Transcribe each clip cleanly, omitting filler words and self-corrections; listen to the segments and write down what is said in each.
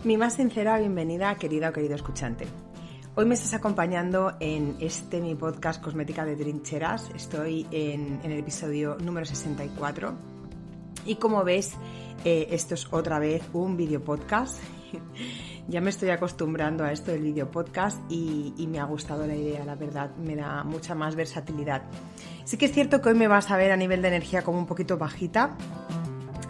Mi más sincera bienvenida, querida o querido escuchante. Hoy me estás acompañando en mi podcast Cosmética de Trincheras. Estoy en el episodio número 64 y como ves, esto es otra vez un video podcast. Ya me estoy acostumbrando a esto del video podcast y me ha gustado la idea, la verdad, me da mucha más versatilidad. Sí que es cierto que hoy me vas a ver a nivel de energía como un poquito bajita.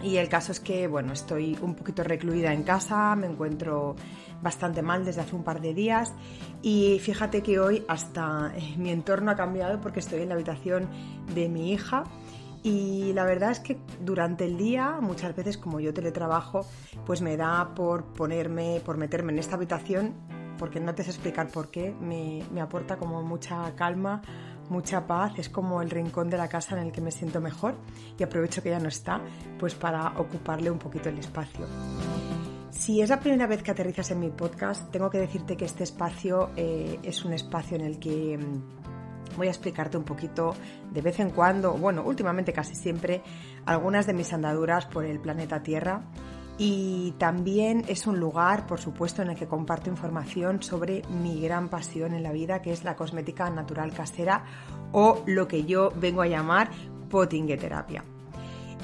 Y el caso es que, bueno, estoy un poquito recluida en casa, me encuentro bastante mal desde hace un par de días y fíjate que hoy hasta mi entorno ha cambiado porque estoy en la habitación de mi hija y la verdad es que durante el día, muchas veces como yo teletrabajo, pues me da por meterme en esta habitación porque no te sé explicar por qué, me aporta como mucha calma, mucha paz, es como el rincón de la casa en el que me siento mejor y aprovecho que ella no está, pues para ocuparle un poquito el espacio. Si es la primera vez que aterrizas en mi podcast, tengo que decirte que este espacio es un espacio en el que voy a explicarte un poquito de vez en cuando, bueno, últimamente casi siempre, algunas de mis andaduras por el planeta Tierra. Y también es un lugar, por supuesto, en el que comparto información sobre mi gran pasión en la vida, que es la cosmética natural casera o lo que yo vengo a llamar pottingueterapia.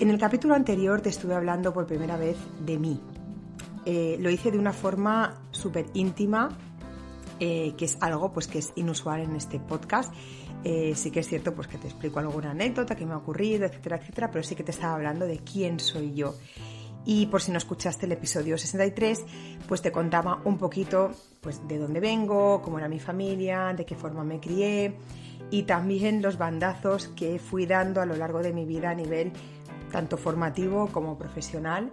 En el capítulo anterior te estuve hablando por primera vez de mí. Lo hice de una forma súper íntima, que es algo pues, que es inusual en este podcast. Sí que es cierto pues, que te explico alguna anécdota que me ha ocurrido, etcétera, etcétera, pero sí que te estaba hablando de quién soy yo. Y por si no escuchaste el episodio 63, pues te contaba un poquito pues, de dónde vengo, cómo era mi familia, de qué forma me crié y también los bandazos que fui dando a lo largo de mi vida a nivel tanto formativo como profesional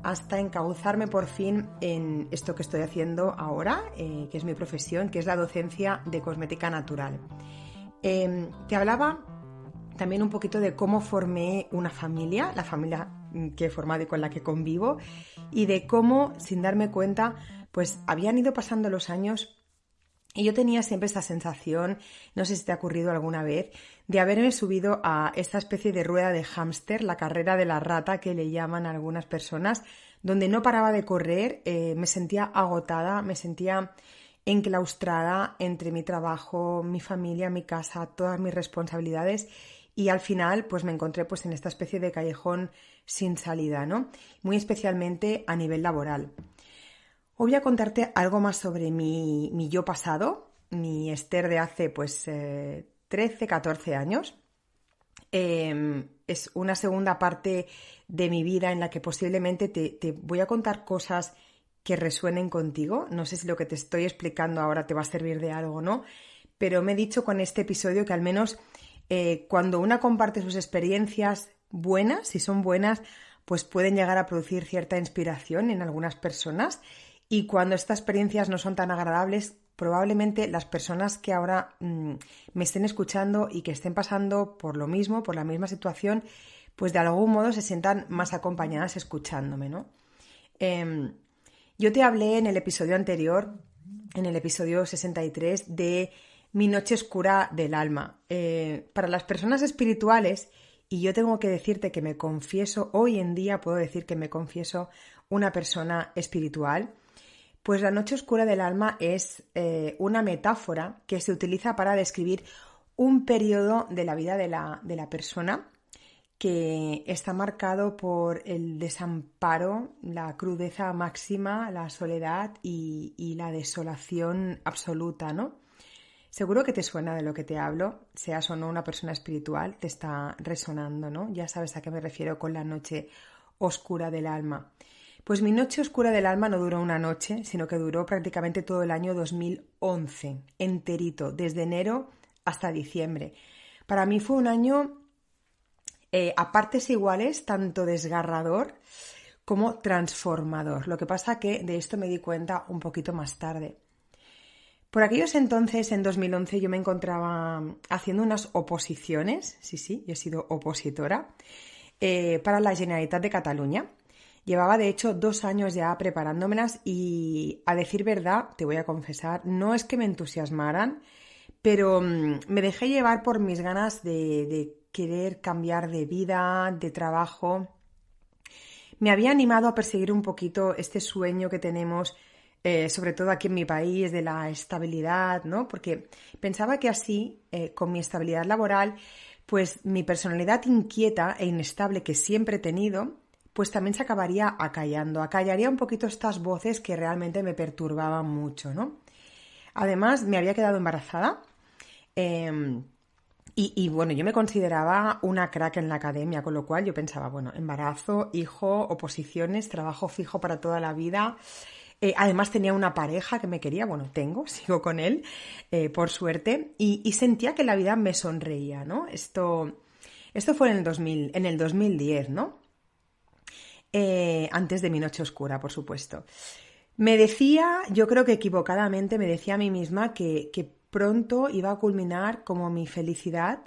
hasta encauzarme por fin en esto que estoy haciendo ahora, que es mi profesión, que es la docencia de cosmética natural. Te hablaba también un poquito de cómo formé una familia, la familia que he formado y con la que convivo, y de cómo, sin darme cuenta, pues habían ido pasando los años y yo tenía siempre esta sensación, no sé si te ha ocurrido alguna vez, de haberme subido a esta especie de rueda de hámster, la carrera de la rata que le llaman a algunas personas, donde no paraba de correr, me sentía agotada, me sentía enclaustrada entre mi trabajo, mi familia, mi casa, todas mis responsabilidades. Y al final pues me encontré pues en esta especie de callejón sin salida, ¿no? Muy especialmente a nivel laboral. Hoy voy a contarte algo más sobre mi yo pasado, mi Esther de hace pues 13, 14 años. Es una segunda parte de mi vida en la que posiblemente te voy a contar cosas que resuenen contigo. No sé si lo que te estoy explicando ahora te va a servir de algo o no, pero me he dicho con este episodio que al menos cuando una comparte sus experiencias buenas, si son buenas, pues pueden llegar a producir cierta inspiración en algunas personas y cuando estas experiencias no son tan agradables, probablemente las personas que ahora me estén escuchando y que estén pasando por lo mismo, por la misma situación, pues de algún modo se sientan más acompañadas escuchándome, ¿no? Yo te hablé en el episodio anterior, en el episodio 63, de mi noche oscura del alma. Para las personas espirituales, y yo tengo que decirte que me confieso, hoy en día puedo decir que me confieso una persona espiritual, pues la noche oscura del alma es una metáfora que se utiliza para describir un periodo de la vida de la persona que está marcado por el desamparo, la crudeza máxima, la soledad y la desolación absoluta, ¿no? Seguro que te suena de lo que te hablo, seas o no una persona espiritual, te está resonando, ¿no? Ya sabes a qué me refiero con la noche oscura del alma. Pues mi noche oscura del alma no duró una noche, sino que duró prácticamente todo el año 2011, enterito, desde enero hasta diciembre. Para mí fue un año a partes iguales, tanto desgarrador como transformador. Lo que pasa que de esto me di cuenta un poquito más tarde. Por aquellos entonces, en 2011, yo me encontraba haciendo unas oposiciones, sí, yo he sido opositora, para la Generalitat de Cataluña. Llevaba, de hecho, 2 años ya preparándomelas y, a decir verdad, te voy a confesar, no es que me entusiasmaran, pero me dejé llevar por mis ganas de querer cambiar de vida, de trabajo. me había animado a perseguir un poquito este sueño que tenemos, sobre todo aquí en mi país, de la estabilidad, ¿no? Porque pensaba que así, con mi estabilidad laboral, pues mi personalidad inquieta e inestable que siempre he tenido, pues también se acabaría acallaría un poquito estas voces que realmente me perturbaban mucho, ¿no? Además, me había quedado embarazada. Bueno, yo me consideraba una crack en la academia, con lo cual yo pensaba, bueno, embarazo, hijo, oposiciones, trabajo fijo para toda la vida. Además tenía una pareja que me quería, bueno, sigo con él, por suerte, y sentía que la vida me sonreía, ¿no? Esto fue en el 2010, ¿no? Antes de mi noche oscura, por supuesto. Me decía, yo creo que equivocadamente, me decía a mí misma que pronto iba a culminar como mi felicidad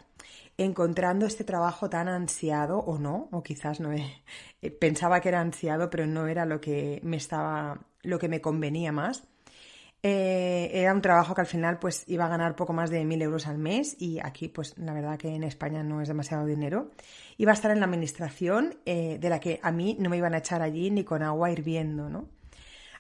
encontrando este trabajo tan ansiado, o no, o quizás no pensaba que era ansiado, pero no era lo que me convenía más. Era un trabajo que al final pues iba a ganar poco más de 1.000 euros al mes, y aquí pues la verdad que en España no es demasiado dinero. Iba a estar en la administración, de la que a mí no me iban a echar allí ni con agua hirviendo, ¿no?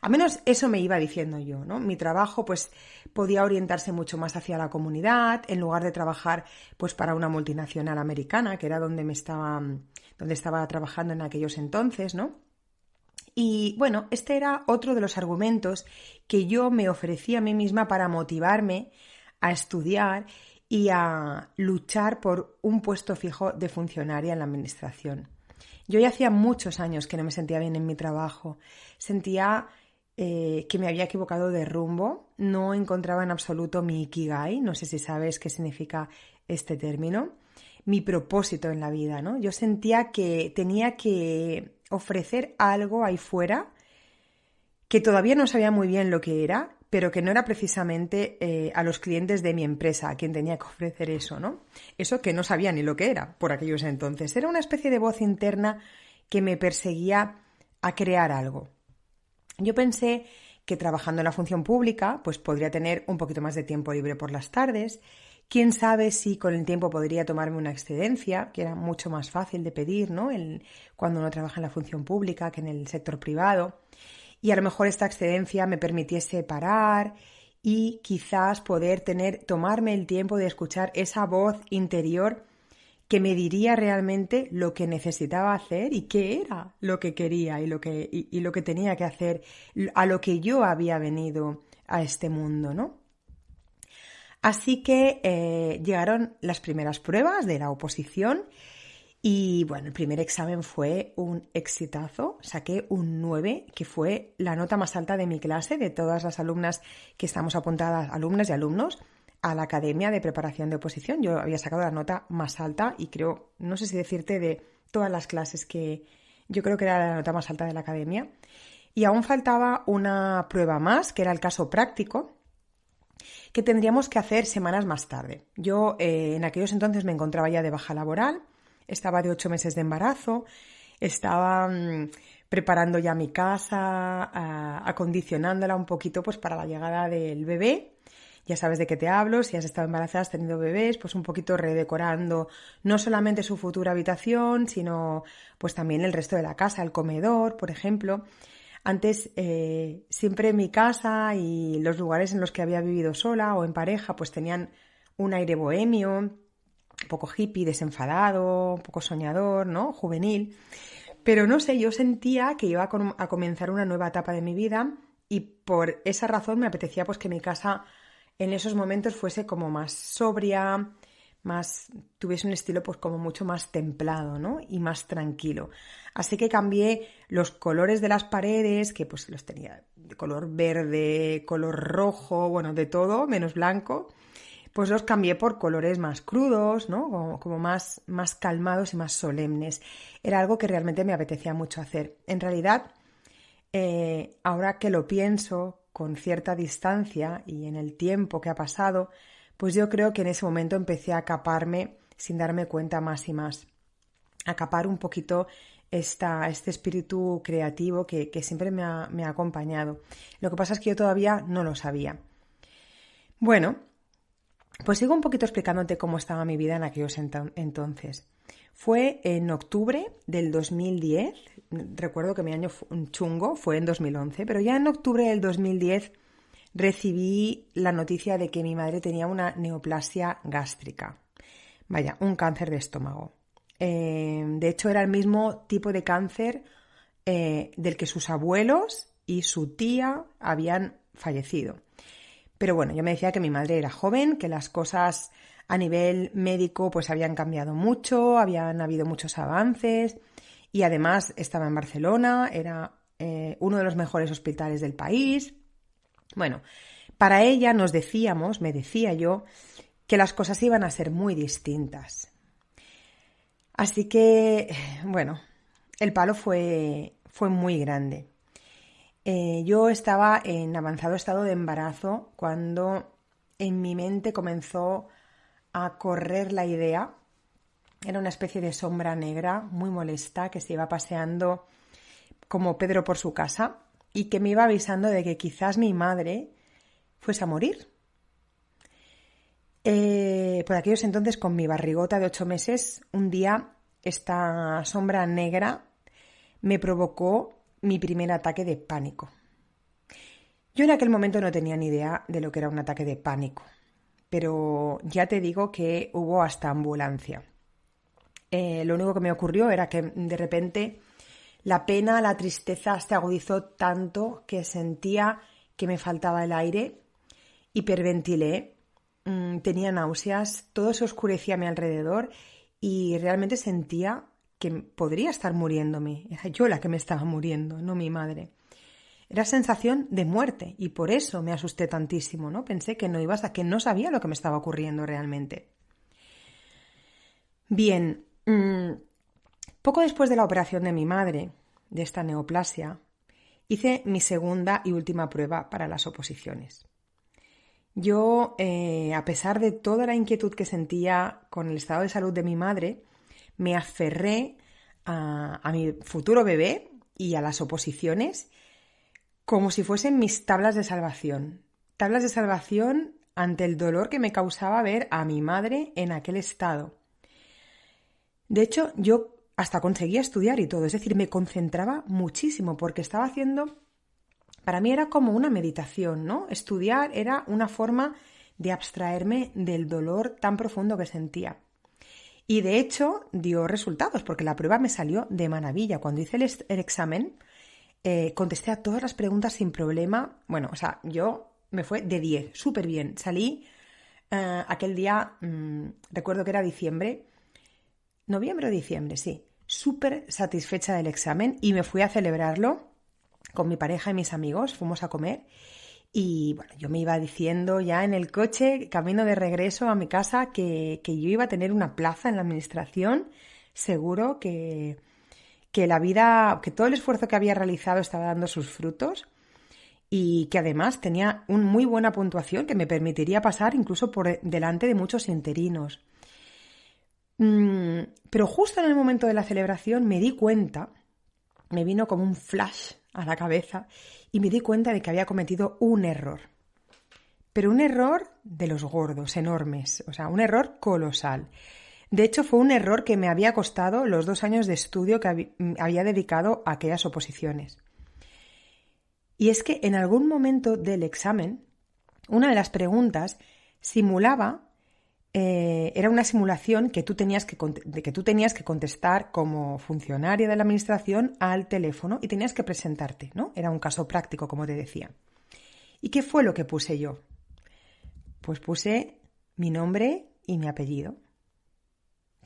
A menos eso me iba diciendo yo, ¿no? Mi trabajo pues podía orientarse mucho más hacia la comunidad, en lugar de trabajar pues para una multinacional americana, que era donde estaba trabajando en aquellos entonces, ¿no? Y bueno, este era otro de los argumentos que yo me ofrecía a mí misma para motivarme a estudiar y a luchar por un puesto fijo de funcionaria en la administración. Yo ya hacía muchos años que no me sentía bien en mi trabajo. Sentía que me había equivocado de rumbo. No encontraba en absoluto mi ikigai. No sé si sabes qué significa este término. Mi propósito en la vida, ¿no? Yo sentía que tenía que ofrecer algo ahí fuera que todavía no sabía muy bien lo que era, pero que no era precisamente a los clientes de mi empresa a quien tenía que ofrecer eso, ¿no? Eso que no sabía ni lo que era por aquellos entonces. Era una especie de voz interna que me perseguía a crear algo. Yo pensé que trabajando en la función pública, pues podría tener un poquito más de tiempo libre por las tardes. Quién sabe si con el tiempo podría tomarme una excedencia, que era mucho más fácil de pedir, ¿no? Cuando uno trabaja en la función pública que en el sector privado. Y a lo mejor esta excedencia me permitiese parar y quizás poder tomarme el tiempo de escuchar esa voz interior que me diría realmente lo que necesitaba hacer y qué era lo que quería y lo que tenía que hacer, a lo que yo había venido a este mundo, ¿no? Así que llegaron las primeras pruebas de la oposición y bueno, el primer examen fue un exitazo. Saqué un 9, que fue la nota más alta de mi clase, de todas las alumnas que estamos apuntadas, alumnas y alumnos, a la Academia de Preparación de Oposición. Yo había sacado la nota más alta y creo, no sé si decirte de todas las clases, que yo creo que era la nota más alta de la Academia. Y aún faltaba una prueba más, que era el caso práctico, que tendríamos que hacer semanas más tarde. Yo en aquellos entonces me encontraba ya de baja laboral, estaba de 8 meses de embarazo, estaba preparando ya mi casa, acondicionándola un poquito pues para la llegada del bebé. Ya sabes de qué te hablo, si has estado embarazada, has tenido bebés, pues un poquito redecorando no solamente su futura habitación, sino pues también el resto de la casa, el comedor, por ejemplo. Antes siempre mi casa y los lugares en los que había vivido sola o en pareja pues tenían un aire bohemio, un poco hippie, desenfadado, un poco soñador, ¿no? Juvenil. Pero no sé, yo sentía que iba a comenzar una nueva etapa de mi vida y por esa razón me apetecía pues que mi casa en esos momentos fuese como más sobria, tuviese un estilo pues como mucho más templado, ¿no? Y más tranquilo. Así que cambié los colores de las paredes, que pues los tenía de color verde, color rojo, bueno, de todo, menos blanco. Pues los cambié por colores más crudos, ¿no? Como más calmados y más solemnes. Era algo que realmente me apetecía mucho hacer. En realidad, ahora que lo pienso con cierta distancia y en el tiempo que ha pasado, pues yo creo que en ese momento empecé a acaparme sin darme cuenta más y más. Acapar un poquito este espíritu creativo que siempre me ha acompañado. Lo que pasa es que yo todavía no lo sabía. Bueno, pues sigo un poquito explicándote cómo estaba mi vida en aquellos entonces. Fue en octubre del 2010, recuerdo que mi año chungo fue en 2011, pero ya en octubre del 2010 recibí la noticia de que mi madre tenía una neoplasia gástrica. Vaya, un cáncer de estómago. De hecho, era el mismo tipo de cáncer del que sus abuelos y su tía habían fallecido. Pero bueno, yo me decía que mi madre era joven, que las cosas a nivel médico pues habían cambiado mucho, habían habido muchos avances y además estaba en Barcelona, era uno de los mejores hospitales del país. Bueno, para ella me decía yo, que las cosas iban a ser muy distintas. Así que, bueno, el palo fue muy grande. Yo estaba en avanzado estado de embarazo cuando en mi mente comenzó a correr la idea. Era una especie de sombra negra muy molesta que se iba paseando como Pedro por su casa y que me iba avisando de que quizás mi madre fuese a morir. Por aquellos entonces, con mi barrigota de 8 meses, un día esta sombra negra me provocó mi primer ataque de pánico. Yo en aquel momento no tenía ni idea de lo que era un ataque de pánico, pero ya te digo que hubo hasta ambulancia. Lo único que me ocurrió era que de repente la pena, la tristeza se agudizó tanto que sentía que me faltaba el aire, hiperventilé, tenía náuseas, todo se oscurecía a mi alrededor y realmente sentía que podría estar muriéndome. Era yo la que me estaba muriendo, no mi madre. Era sensación de muerte y por eso me asusté tantísimo, ¿no? Pensé que que no sabía lo que me estaba ocurriendo realmente. Bien, poco después de la operación de mi madre, de esta neoplasia, hice mi segunda y última prueba para las oposiciones. Yo, a pesar de toda la inquietud que sentía con el estado de salud de mi madre, me aferré a mi futuro bebé y a las oposiciones como si fuesen mis tablas de salvación. Tablas de salvación ante el dolor que me causaba ver a mi madre en aquel estado. De hecho, yo hasta conseguía estudiar y todo, es decir, me concentraba muchísimo porque estaba haciendo... Para mí era como una meditación, ¿no? Estudiar era una forma de abstraerme del dolor tan profundo que sentía. Y de hecho dio resultados porque la prueba me salió de maravilla. Cuando hice el examen, contesté a todas las preguntas sin problema. Bueno, o sea, yo me fue de 10, súper bien. Salí aquel día, recuerdo que era noviembre o diciembre, sí. Súper satisfecha del examen y me fui a celebrarlo con mi pareja y mis amigos, fuimos a comer y bueno, yo me iba diciendo ya en el coche, camino de regreso a mi casa, que yo iba a tener una plaza en la administración, seguro que la vida, que todo el esfuerzo que había realizado estaba dando sus frutos y que además tenía una muy buena puntuación que me permitiría pasar incluso por delante de muchos interinos. Pero justo en el momento de la celebración me di cuenta, me vino como un flash a la cabeza y me di cuenta de que había cometido un error. Pero un error de los gordos, enormes, o sea, un error colosal. De hecho, fue un error que me había costado los 2 años de estudio que había dedicado a aquellas oposiciones. Y es que en algún momento del examen, una de las preguntas simulaba, era una simulación que tú tenías que contestar como funcionaria de la administración al teléfono y tenías que presentarte, ¿no? Era un caso práctico, como te decía. ¿Y qué fue lo que puse yo? Pues puse mi nombre y mi apellido.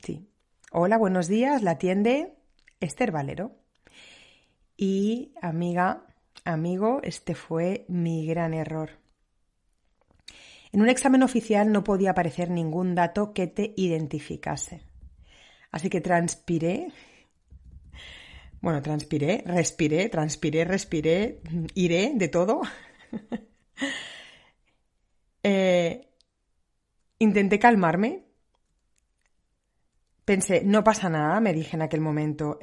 Sí. Hola, buenos días, la atiende Esther Valero. Y amigo, este fue mi gran error. En un examen oficial no podía aparecer ningún dato que te identificase. Así que respiré, iré de todo. Intenté calmarme. Pensé, no pasa nada, me dije en aquel momento,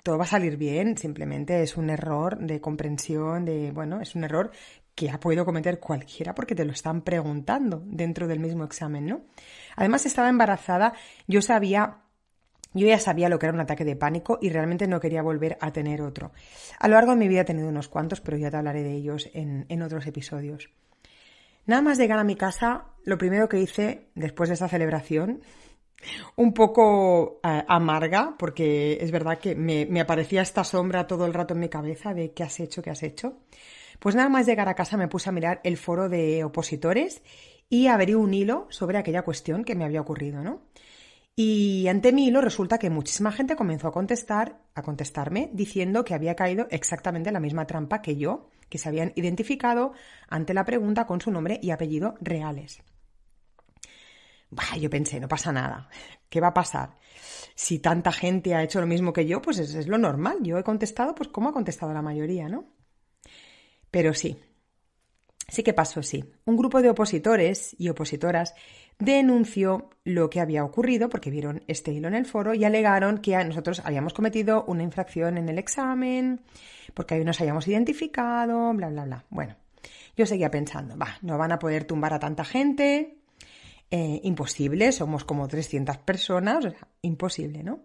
todo va a salir bien, simplemente es un error de comprensión, es un error que ha podido cometer cualquiera porque te lo están preguntando dentro del mismo examen, ¿no? Además estaba embarazada, yo sabía Yo ya sabía lo que era un ataque de pánico y realmente no quería volver a tener otro. A lo largo de mi vida he tenido unos cuantos, pero ya te hablaré de ellos en otros episodios. Nada más llegar a mi casa, lo primero que hice después de esa celebración, un poco amarga, porque es verdad que me aparecía esta sombra todo el rato en mi cabeza de ¿qué has hecho? ¿Qué has hecho? Pues nada más llegar a casa me puse a mirar el foro de opositores y abrí un hilo sobre aquella cuestión que me había ocurrido, ¿no? Y ante mi hilo resulta que muchísima gente comenzó a contestarme diciendo que había caído exactamente en la misma trampa que yo, que se habían identificado ante la pregunta con su nombre y apellido reales. Bah, yo pensé, no pasa nada. ¿Qué va a pasar? Si tanta gente ha hecho lo mismo que yo, pues es lo normal. Yo he contestado pues como ha contestado la mayoría, ¿no? Pero sí que pasó, sí. Un grupo de opositores y opositoras denunció lo que había ocurrido porque vieron este hilo en el foro y alegaron que nosotros habíamos cometido una infracción en el examen, porque ahí nos habíamos identificado, bla, bla, bla. Bueno, yo seguía pensando, no van a poder tumbar a tanta gente, imposible, somos como 300 personas, o sea, imposible, ¿no?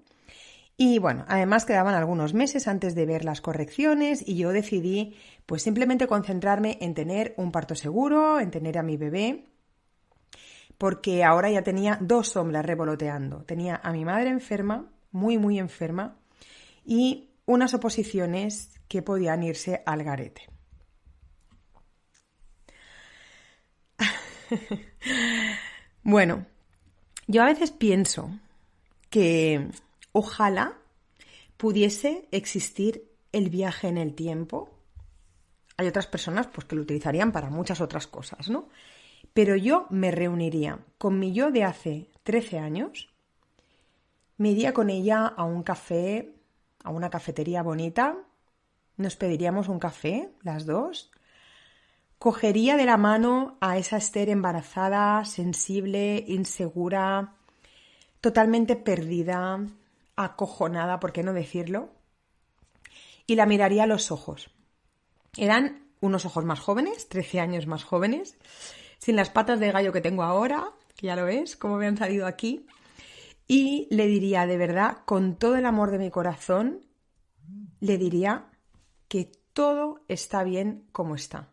Y bueno, además quedaban algunos meses antes de ver las correcciones y yo decidí pues simplemente concentrarme en tener un parto seguro, en tener a mi bebé, porque ahora ya tenía 2 sombras revoloteando. Tenía a mi madre enferma, muy, muy enferma, y unas oposiciones que podían irse al garete. Bueno, yo a veces pienso que ojalá pudiese existir el viaje en el tiempo. Hay otras personas pues, que lo utilizarían para muchas otras cosas, ¿no? Pero yo me reuniría con mi yo de hace 13 años, me iría con ella a un café, a una cafetería bonita, nos pediríamos un café, las dos, cogería de la mano a esa Esther embarazada, sensible, insegura, totalmente perdida, acojonada, ¿por qué no decirlo? Y la miraría a los ojos. Eran unos ojos más jóvenes, 13 años más jóvenes, sin las patas de gallo que tengo ahora, que ya lo ves, cómo me han salido aquí. Y le diría, de verdad, con todo el amor de mi corazón, le diría que todo está bien como está.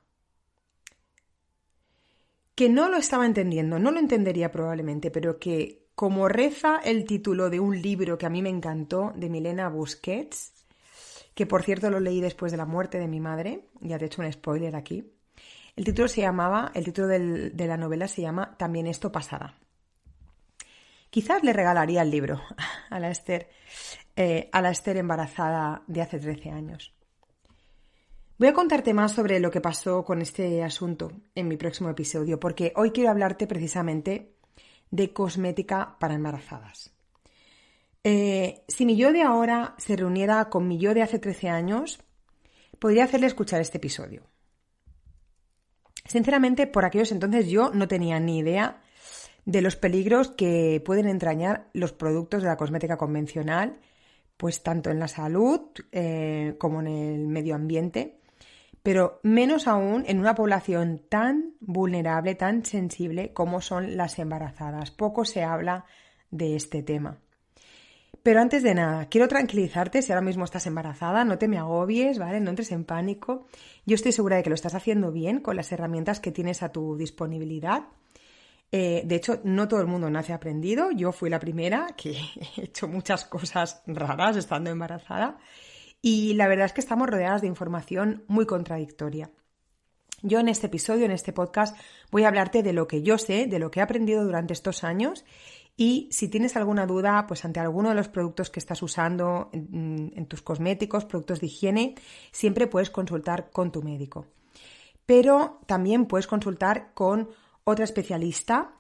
Que no lo estaba entendiendo, no lo entendería probablemente, pero que como reza el título de un libro que a mí me encantó, de Milena Busquets, que por cierto lo leí después de la muerte de mi madre, ya te he hecho un spoiler aquí. El título de la novela se llama También esto pasará. Quizás le regalaría el libro a la Esther embarazada de hace 13 años. Voy a contarte más sobre lo que pasó con este asunto en mi próximo episodio, porque hoy quiero hablarte precisamente de cosmética para embarazadas. Si mi yo de ahora se reuniera con mi yo de hace 13 años, podría hacerle escuchar este episodio. Sinceramente, por aquellos entonces yo no tenía ni idea de los peligros que pueden entrañar los productos de la cosmética convencional, pues tanto en la salud como en el medio ambiente, pero menos aún en una población tan vulnerable, tan sensible como son las embarazadas. Poco se habla de este tema. Pero antes de nada, quiero tranquilizarte si ahora mismo estás embarazada, no te me agobies, ¿vale? No entres en pánico. Yo estoy segura de que lo estás haciendo bien con las herramientas que tienes a tu disponibilidad. De hecho, no todo el mundo nace aprendido. Yo fui la primera que he hecho muchas cosas raras estando embarazada. Y la verdad es que estamos rodeadas de información muy contradictoria. Yo en este episodio, en este podcast, voy a hablarte de lo que yo sé, de lo que he aprendido durante estos años. Y si tienes alguna duda, pues ante alguno de los productos que estás usando en tus cosméticos, productos de higiene, siempre puedes consultar con tu médico. Pero también puedes consultar con otra especialista.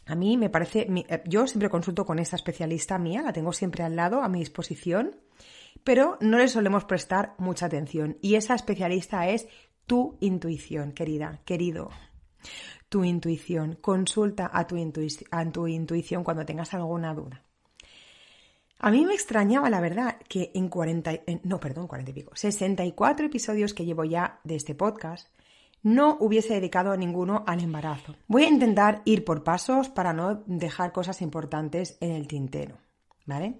A mí me parece, yo siempre consulto con esta especialista mía, la tengo siempre al lado, a mi disposición, pero no le solemos prestar mucha atención. Y esa especialista es tu intuición, querida, querido. Tu intuición. Consulta a tu intuición cuando tengas alguna duda. A mí me extrañaba, la verdad, que en 64 episodios que llevo ya de este podcast, no hubiese dedicado a ninguno al embarazo. Voy a intentar ir por pasos para no dejar cosas importantes en el tintero. ¿vale?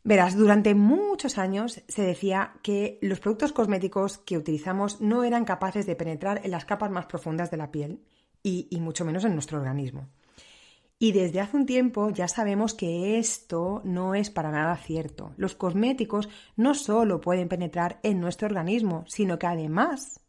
Verás, durante muchos años se decía que los productos cosméticos que utilizamos no eran capaces de penetrar en las capas más profundas de la piel y mucho menos en nuestro organismo. Y desde hace un tiempo ya sabemos que esto no es para nada cierto. Los cosméticos no solo pueden penetrar en nuestro organismo, sino que además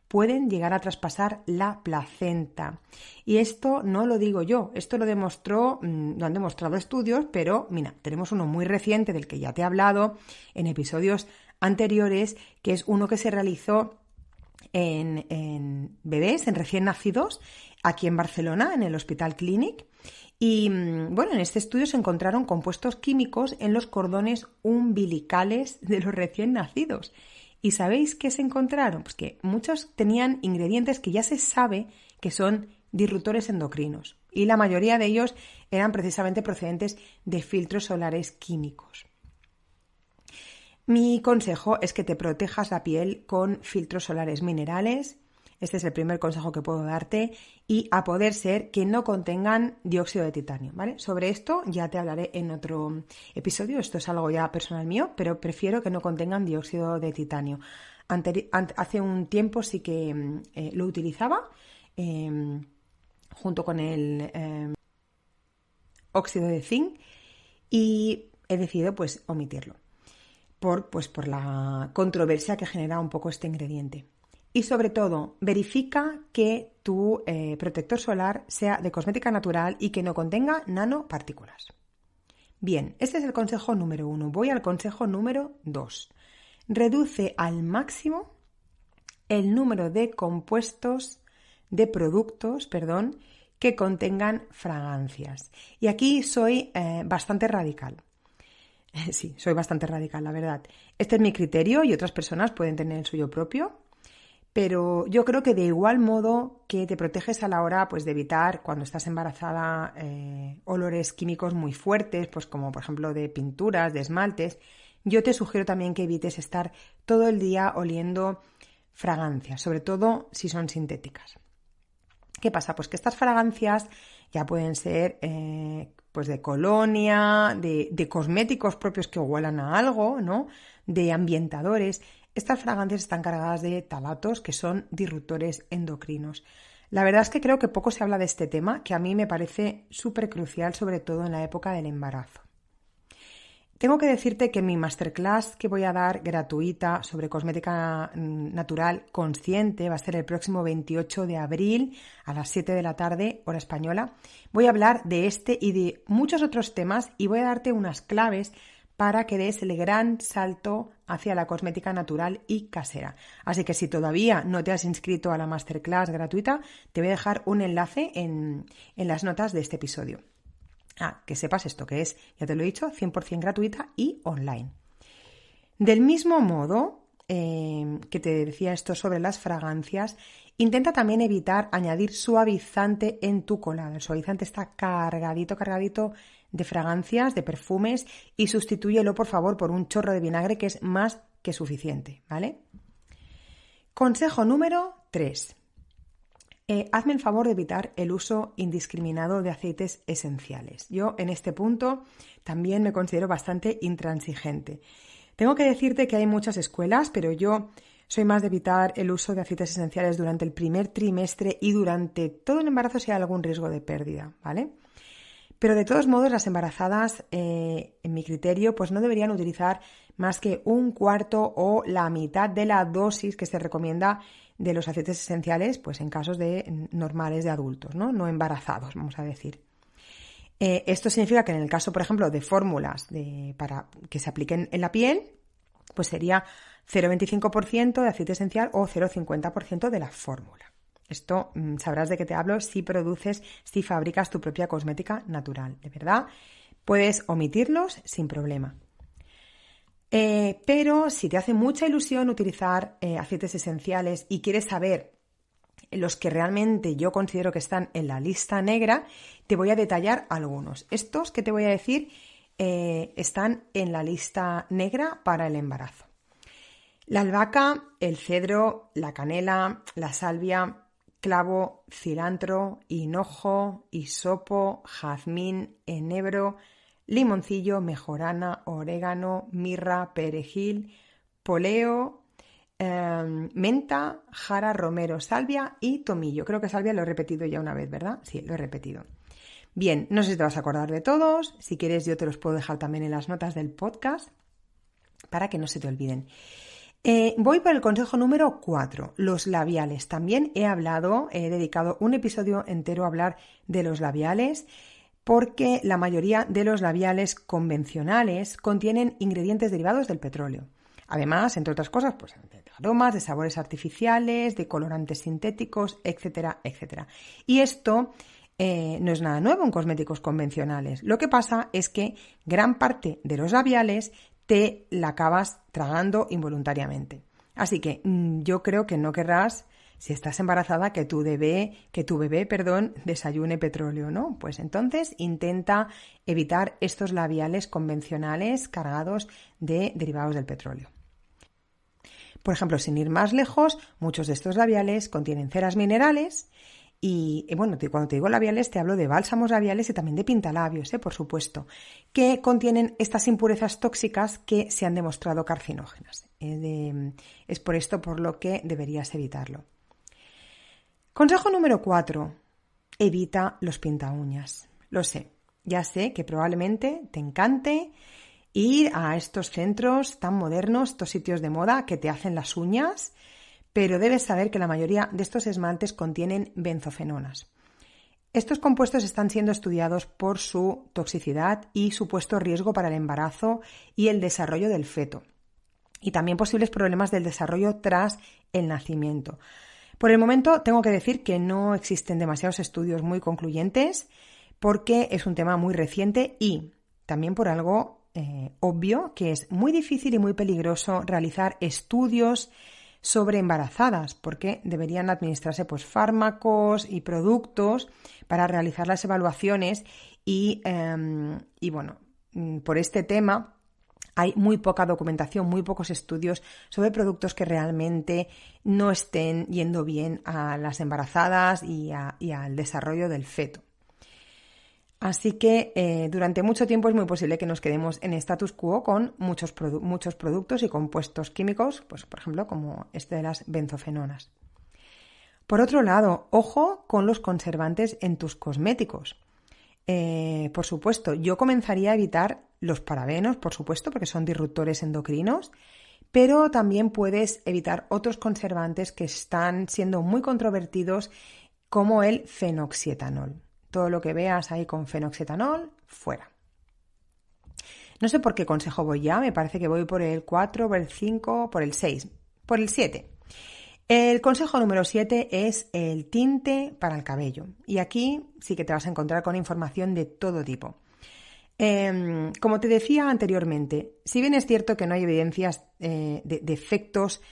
pueden llegar a traspasar la placenta. Y esto no lo digo yo, esto lo han demostrado estudios, pero mira, tenemos uno muy reciente del que ya te he hablado en episodios anteriores, que es uno que se realizó en bebés, en recién nacidos, aquí en Barcelona, en el Hospital Clínic. Y bueno, en este estudio se encontraron compuestos químicos en los cordones umbilicales de los recién nacidos. ¿Y sabéis qué se encontraron? Pues que muchos tenían ingredientes que ya se sabe que son disruptores endocrinos. Y la mayoría de ellos eran precisamente procedentes de filtros solares químicos. Mi consejo es que te protejas la piel con filtros solares minerales. Este es el primer consejo que puedo darte y a poder ser que no contengan dióxido de titanio, ¿vale? Sobre esto ya te hablaré en otro episodio, esto es algo ya personal mío, pero prefiero que no contengan dióxido de titanio. Hace un tiempo sí que lo utilizaba junto con el óxido de zinc y he decidido pues omitirlo por la controversia que genera un poco este ingrediente. Y sobre todo, verifica que tu protector solar sea de cosmética natural y que no contenga nanopartículas. Bien, este es el consejo número 1. Voy al consejo número 2. Reduce al máximo el número de productos, que contengan fragancias. Y aquí soy bastante radical. Sí, soy bastante radical, la verdad. Este es mi criterio y otras personas pueden tener el suyo propio. Pero yo creo que de igual modo que te proteges a la hora pues, de evitar cuando estás embarazada olores químicos muy fuertes, pues como por ejemplo de pinturas, de esmaltes, yo te sugiero también que evites estar todo el día oliendo fragancias, sobre todo si son sintéticas. ¿Qué pasa? Pues que estas fragancias ya pueden ser pues de colonia, de cosméticos propios que huelan a algo, ¿no? De ambientadores. Estas fragancias están cargadas de talatos que son disruptores endocrinos. La verdad es que creo que poco se habla de este tema, que a mí me parece súper crucial, sobre todo en la época del embarazo. Tengo que decirte que mi masterclass que voy a dar gratuita sobre cosmética natural consciente va a ser el próximo 28 de abril a las 7 de la tarde, hora española. Voy a hablar de este y de muchos otros temas y voy a darte unas claves para que des el gran salto hacia la cosmética natural y casera. Así que si todavía no te has inscrito a la masterclass gratuita, te voy a dejar un enlace en las notas de este episodio. Que sepas esto, que es, ya te lo he dicho, 100% gratuita y online. Del mismo modo que te decía esto sobre las fragancias, intenta también evitar añadir suavizante en tu colada. El suavizante está cargadito de fragancias, de perfumes y sustitúyelo por favor por un chorro de vinagre que es más que suficiente, ¿vale? Consejo número 3. Hazme el favor de evitar el uso indiscriminado de aceites esenciales. Yo en este punto también me considero bastante intransigente. Tengo que decirte que hay muchas escuelas, pero yo soy más de evitar el uso de aceites esenciales durante el primer trimestre y durante todo el embarazo si hay algún riesgo de pérdida, ¿vale? Pero de todos modos las embarazadas, en mi criterio, pues no deberían utilizar más que un cuarto o la mitad de la dosis que se recomienda de los aceites esenciales, pues en casos normales de adultos, ¿no? No embarazados, vamos a decir. Esto significa que en el caso, por ejemplo, de fórmulas para que se apliquen en la piel, pues sería 0,25% de aceite esencial o 0,50% de la fórmula. Esto sabrás de qué te hablo si fabricas tu propia cosmética natural. De verdad, puedes omitirlos sin problema. Pero si te hace mucha ilusión utilizar aceites esenciales y quieres saber los que realmente yo considero que están en la lista negra, te voy a detallar algunos. Estos que te voy a decir están en la lista negra para el embarazo. La albahaca, el cedro, la canela, la salvia, clavo, cilantro, hinojo, hisopo, jazmín, enebro, limoncillo, mejorana, orégano, mirra, perejil, poleo, menta, jara, romero, salvia y tomillo. Creo que salvia lo he repetido ya una vez, ¿verdad? Sí, lo he repetido. Bien, no sé si te vas a acordar de todos. Si quieres, yo te los puedo dejar también en las notas del podcast para que no se te olviden. Voy por el consejo número 4, los labiales. También he dedicado un episodio entero a hablar de los labiales, porque la mayoría de los labiales convencionales contienen ingredientes derivados del petróleo. Además, entre otras cosas, pues de aromas, de sabores artificiales, de colorantes sintéticos, etcétera, etcétera. Y esto no es nada nuevo en cosméticos convencionales. Lo que pasa es que gran parte de los labiales te la acabas tragando involuntariamente. Así que yo creo que no querrás, si estás embarazada, que tu bebé, desayune petróleo, ¿no? Pues entonces intenta evitar estos labiales convencionales cargados de derivados del petróleo. Por ejemplo, sin ir más lejos, muchos de estos labiales contienen ceras minerales y bueno, cuando te digo labiales te hablo de bálsamos labiales y también de pintalabios, por supuesto, que contienen estas impurezas tóxicas que se han demostrado carcinógenas. Es por esto por lo que deberías evitarlo. Consejo número 4. Evita los pintauñas. Lo sé, ya sé que probablemente te encante ir a estos centros tan modernos, estos sitios de moda que te hacen las uñas, pero debes saber que la mayoría de estos esmaltes contienen benzofenonas. Estos compuestos están siendo estudiados por su toxicidad y supuesto riesgo para el embarazo y el desarrollo del feto, y también posibles problemas del desarrollo tras el nacimiento. Por el momento tengo que decir que no existen demasiados estudios muy concluyentes porque es un tema muy reciente y también por algo obvio, que es muy difícil y muy peligroso realizar estudios sobre embarazadas, porque deberían administrarse pues fármacos y productos para realizar las evaluaciones y bueno, por este tema hay muy poca documentación, muy pocos estudios sobre productos que realmente no estén yendo bien a las embarazadas y al desarrollo del feto. Así que durante mucho tiempo es muy posible que nos quedemos en status quo con muchos productos y compuestos químicos, pues por ejemplo como este de las benzofenonas. Por otro lado, ojo con los conservantes en tus cosméticos. Por supuesto, yo comenzaría a evitar los parabenos, por supuesto, porque son disruptores endocrinos, pero también puedes evitar otros conservantes que están siendo muy controvertidos, como el fenoxietanol. Todo lo que veas ahí con fenoxietanol, fuera. No sé por qué consejo voy ya, me parece que voy por el 4, por el 5, por el 6, por el 7. El consejo número 7 es el tinte para el cabello. Y aquí sí que te vas a encontrar con información de todo tipo. Como te decía anteriormente, si bien es cierto que no hay evidencias de efectos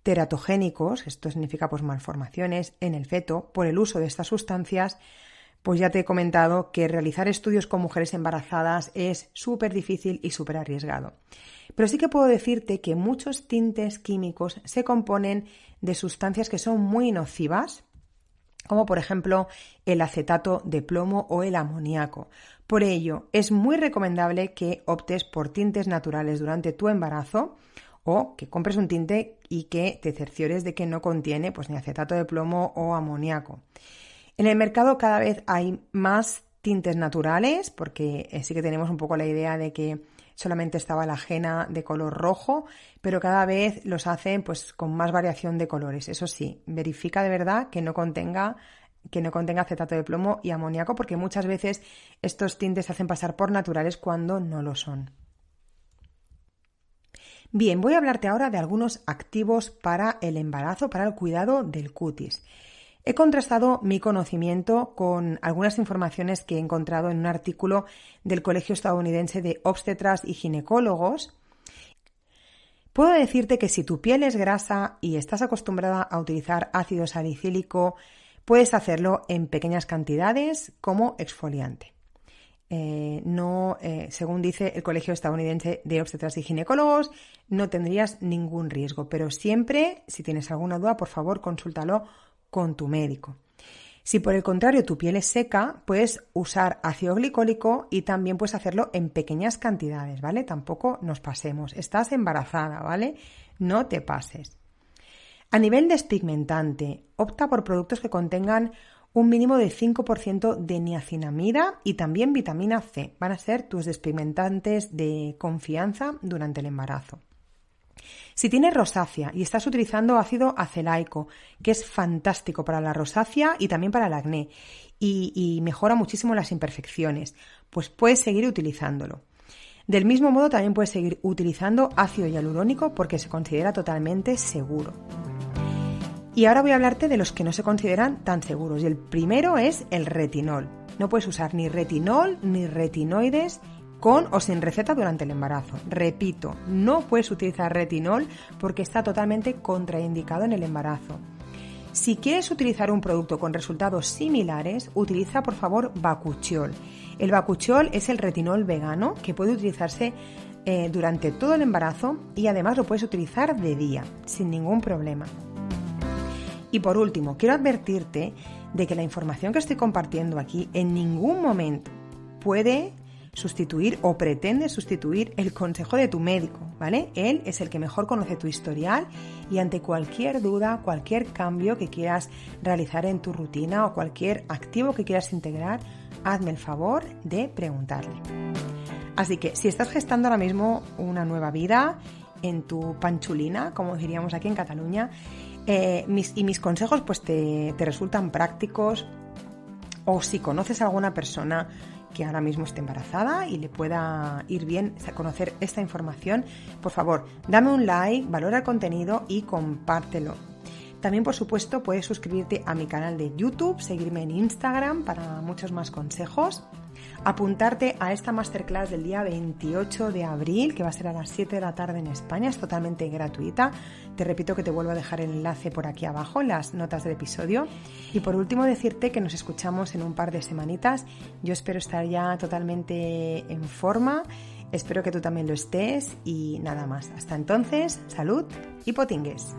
teratogénicos, esto significa pues malformaciones en el feto por el uso de estas sustancias, pues ya te he comentado que realizar estudios con mujeres embarazadas es súper difícil y súper arriesgado. Pero sí que puedo decirte que muchos tintes químicos se componen de sustancias que son muy nocivas, como por ejemplo el acetato de plomo o el amoníaco. Por ello, es muy recomendable que optes por tintes naturales durante tu embarazo o que compres un tinte y que te cerciores de que no contiene pues, ni acetato de plomo o amoníaco. En el mercado cada vez hay más tintes naturales, porque sí que tenemos un poco la idea de que solamente estaba la henna de color rojo, pero cada vez los hacen pues con más variación de colores. Eso sí, verifica de verdad que no contenga acetato de plomo y amoníaco, porque muchas veces estos tintes se hacen pasar por naturales cuando no lo son. Bien, voy a hablarte ahora de algunos activos para el embarazo, para el cuidado del cutis. He contrastado mi conocimiento con algunas informaciones que he encontrado en un artículo del Colegio Estadounidense de Obstetras y Ginecólogos. Puedo decirte que si tu piel es grasa y estás acostumbrada a utilizar ácido salicílico, puedes hacerlo en pequeñas cantidades como exfoliante. Según dice el Colegio Estadounidense de Obstetras y Ginecólogos, no tendrías ningún riesgo, pero siempre, si tienes alguna duda, por favor, consúltalo con tu médico. Si por el contrario tu piel es seca, puedes usar ácido glicólico y también puedes hacerlo en pequeñas cantidades, ¿vale? Tampoco nos pasemos. Estás embarazada, ¿vale? No te pases. A nivel despigmentante, opta por productos que contengan un mínimo de 5% de niacinamida y también vitamina C. Van a ser tus despigmentantes de confianza durante el embarazo. Si tienes rosácea y estás utilizando ácido acelaico, que es fantástico para la rosácea y también para el acné y mejora muchísimo las imperfecciones, pues puedes seguir utilizándolo. Del mismo modo también puedes seguir utilizando ácido hialurónico porque se considera totalmente seguro. Y ahora voy a hablarte de los que no se consideran tan seguros y el primero es el retinol. No puedes usar ni retinol ni retinoides con o sin receta durante el embarazo. Repito, no puedes utilizar retinol porque está totalmente contraindicado en el embarazo. Si quieres utilizar un producto con resultados similares, utiliza por favor bakuchiol. El bakuchiol es el retinol vegano que puede utilizarse durante todo el embarazo y además lo puedes utilizar de día, sin ningún problema. Y por último, quiero advertirte de que la información que estoy compartiendo aquí en ningún momento puede sustituir o pretende sustituir el consejo de tu médico, ¿vale? Él es el que mejor conoce tu historial y ante cualquier duda, cualquier cambio que quieras realizar en tu rutina o cualquier activo que quieras integrar, hazme el favor de preguntarle. Así que si estás gestando ahora mismo una nueva vida en tu panchulina, como diríamos aquí en Cataluña, mis consejos pues te resultan prácticos, o si conoces a alguna persona que ahora mismo esté embarazada y le pueda ir bien conocer esta información, por favor, dame un like, valora el contenido y compártelo. También, por supuesto, puedes suscribirte a mi canal de YouTube, seguirme en Instagram para muchos más consejos, apuntarte a esta masterclass del día 28 de abril, que va a ser a las 7 de la tarde en España, es totalmente gratuita. Te repito que te vuelvo a dejar el enlace por aquí abajo en las notas del episodio. Y por último, decirte que nos escuchamos en un par de semanitas. Yo espero estar ya totalmente en forma, espero que tú también lo estés y nada más. Hasta entonces, salud y potingues.